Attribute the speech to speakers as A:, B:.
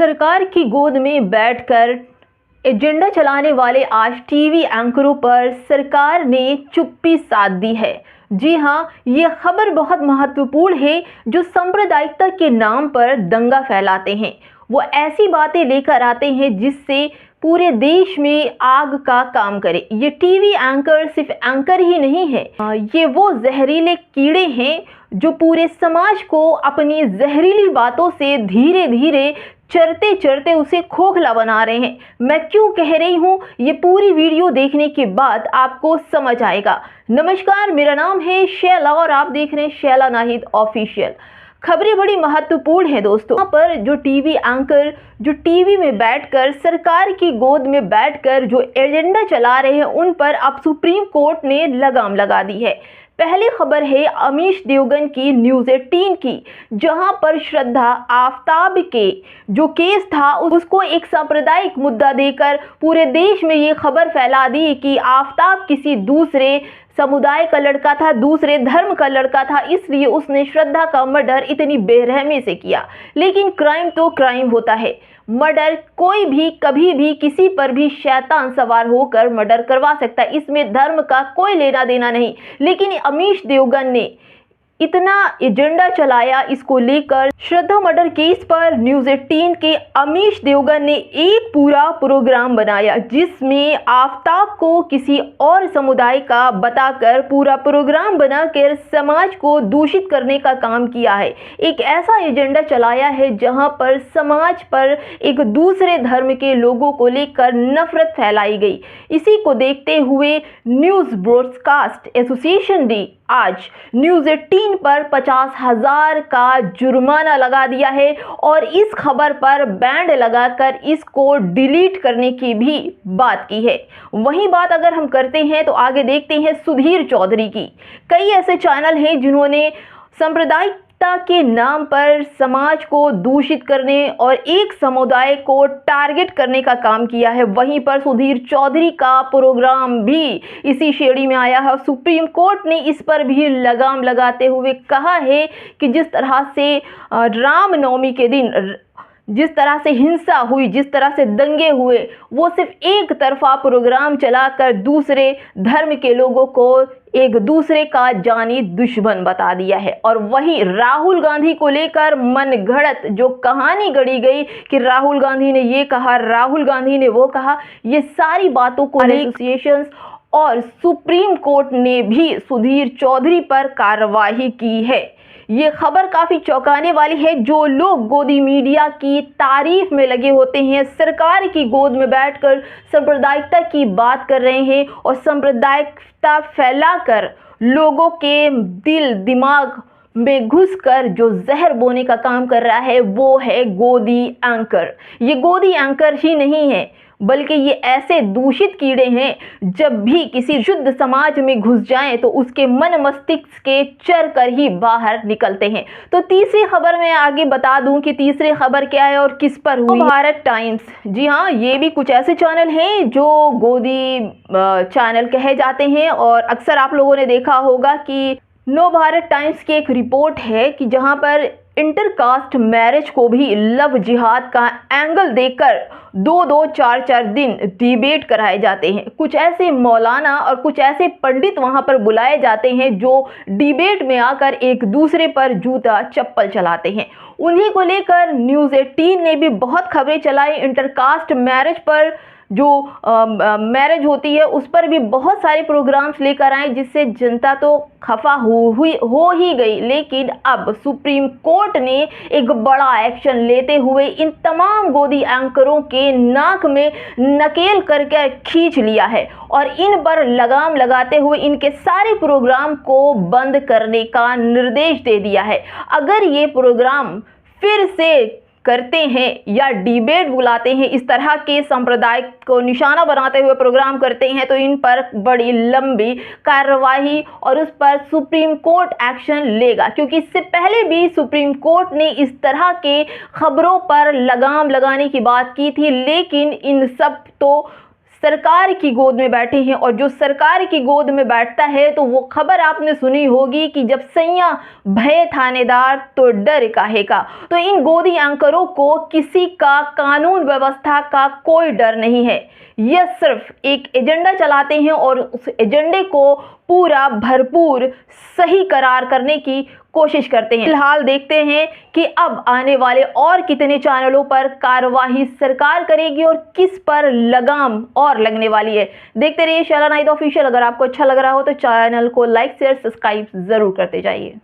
A: सरकार की गोद में बैठकर एजेंडा चलाने वाले आज टीवी एंकरों पर सरकार ने चुप्पी साध दी है। जी हाँ, ये खबर बहुत महत्वपूर्ण है। जो सांप्रदायिकता के नाम पर दंगा फैलाते हैं, वो ऐसी बातें लेकर आते हैं जिससे पूरे देश में आग का काम करे। ये टीवी एंकर सिर्फ एंकर ही नहीं है, ये वो जहरीले कीड़े हैं जो पूरे समाज को अपनी जहरीली बातों से धीरे धीरे चरते चरते उसे खोखला बना रहे हैं। मैं क्यों कह रही हूँ, ये पूरी वीडियो देखने के बाद आपको समझ आएगा। नमस्कार, मेरा नाम है शैला और आप देख रहे हैं शैला नाहिद ऑफिशियल। खबरें बड़ी महत्वपूर्ण है दोस्तों। यहाँ पर जो टीवी एंकर जो टीवी में बैठकर सरकार की गोद में बैठकर जो एजेंडा चला रहे हैं, उन पर अब सुप्रीम कोर्ट ने लगाम लगा दी है। पहली खबर है अमीश देवगन की न्यूज़ 18 की, जहां पर श्रद्धा आफ्ताब के जो केस था उसको एक सांप्रदायिक मुद्दा देकर पूरे देश में ये खबर फैला दी कि आफ्ताब किसी दूसरे समुदाय का लड़का था, दूसरे धर्म का लड़का था, इसलिए उसने श्रद्धा का मर्डर इतनी बेरहमी से किया। लेकिन क्राइम तो क्राइम होता है। मर्डर कोई भी कभी भी किसी पर भी शैतान सवार होकर मर्डर करवा सकता है, इसमें धर्म का कोई लेना देना नहीं। लेकिन अमीश देवगन ने इतना एजेंडा चलाया इसको लेकर। श्रद्धा मर्डर केस पर न्यूज़ 18 के अमीश देवगन ने एक पूरा प्रोग्राम बनाया जिसमें आफ्ताब को किसी और समुदाय का बताकर पूरा प्रोग्राम बनाकर समाज को दूषित करने का काम किया है। एक ऐसा एजेंडा चलाया है जहां पर समाज पर एक दूसरे धर्म के लोगों को लेकर नफरत फैलाई गई। इसी को देखते हुए न्यूज़ ब्रॉडकास्ट एसोसिएशन ने आज न्यूज़ 18 पर 50,000 का जुर्माना लगा दिया है और इस खबर पर बैंड लगाकर इसको डिलीट करने की भी बात की है। वही बात अगर हम करते हैं तो आगे देखते हैं सुधीर चौधरी की। कई ऐसे चैनल हैं जिन्होंने सांप्रदायिकता के नाम पर समाज को दूषित करने और एक समुदाय को टारगेट करने का काम किया है। वहीं पर सुधीर चौधरी का प्रोग्राम भी इसी श्रेणी में आया है। सुप्रीम कोर्ट ने इस पर भी लगाम लगाते हुए कहा है कि जिस तरह से रामनवमी के दिन जिस तरह से हिंसा हुई, जिस तरह से दंगे हुए, वो सिर्फ एक तरफा प्रोग्राम चलाकर दूसरे धर्म के लोगों को एक दूसरे का जानी दुश्मन बता दिया है। और वही राहुल गांधी को लेकर मनगढ़ंत जो कहानी गढ़ी गई कि राहुल गांधी ने ये कहा, राहुल गांधी ने वो कहा, ये सारी बातों को एसोसिएशन और सुप्रीम कोर्ट ने भी सुधीर चौधरी पर कार्रवाई की है। ये खबर काफ़ी चौंकाने वाली है। जो लोग गोदी मीडिया की तारीफ में लगे होते हैं, सरकार की गोद में बैठकर सांप्रदायिकता की बात कर रहे हैं और सांप्रदायिकता फैलाकर लोगों के दिल दिमाग में घुसकर जो जहर बोने का काम कर रहा है, वो है गोदी एंकर। ये गोदी एंकर ही नहीं है, बल्कि ये ऐसे दूषित कीड़े हैं जब भी किसी शुद्ध समाज में घुस जाएं तो उसके मन मस्तिष्क के चर कर ही बाहर निकलते हैं। तो तीसरी खबर में आगे बता दूं कि तीसरी खबर क्या है और किस पर हुई। भारत टाइम्स, जी हाँ, ये भी कुछ ऐसे चैनल हैं जो गोदी चैनल कहे जाते हैं और अक्सर आप लोगों ने देखा होगा कि नो भारत टाइम्स की एक रिपोर्ट है कि जहां पर इंटरकास्ट मैरिज को भी लव जिहाद का एंगल देकर 2-2, 4-4 दिन डिबेट कराए जाते हैं। कुछ ऐसे मौलाना और कुछ ऐसे पंडित वहां पर बुलाए जाते हैं जो डिबेट में आकर एक दूसरे पर जूता चप्पल चलाते हैं। उन्हीं को लेकर न्यूज़ 18 ने भी बहुत खबरें चलाई। इंटरकास्ट मैरिज पर जो मैरिज होती है उस पर भी बहुत सारे प्रोग्राम्स लेकर आए, जिससे जनता तो खफा हो ही गई। लेकिन अब सुप्रीम कोर्ट ने एक बड़ा एक्शन लेते हुए इन तमाम गोदी एंकरों के नाक में नकेल करके खींच लिया है और इन पर लगाम लगाते हुए इनके सारे प्रोग्राम को बंद करने का निर्देश दे दिया है। अगर ये प्रोग्राम फिर से करते हैं या डिबेट बुलाते हैं, इस तरह के संप्रदाय को निशाना बनाते हुए प्रोग्राम करते हैं, तो इन पर बड़ी लंबी कार्रवाई और उस पर सुप्रीम कोर्ट एक्शन लेगा। क्योंकि इससे पहले भी सुप्रीम कोर्ट ने इस तरह के खबरों पर लगाम लगाने की बात की थी, लेकिन इन सब तो सरकार की गोद में बैठे हैं। और जो सरकार की गोद में बैठता है तो वो खबर आपने सुनी होगी कि जब सैया भय थानेदार तो डर काहे का। तो इन गोदी एंकरों को किसी का कानून व्यवस्था का कोई डर नहीं है। यह सिर्फ एक एजेंडा चलाते हैं और उस एजेंडे को पूरा भरपूर सही करार करने की कोशिश करते हैं। फिलहाल देखते हैं कि अब आने वाले और कितने चैनलों पर कार्यवाही सरकार करेगी और किस पर लगाम और लगने वाली है। देखते रहिए शाला नाइद ऑफिशियल। अगर आपको अच्छा लग रहा हो तो चैनल को लाइक शेयर सब्सक्राइब जरूर करते जाइए।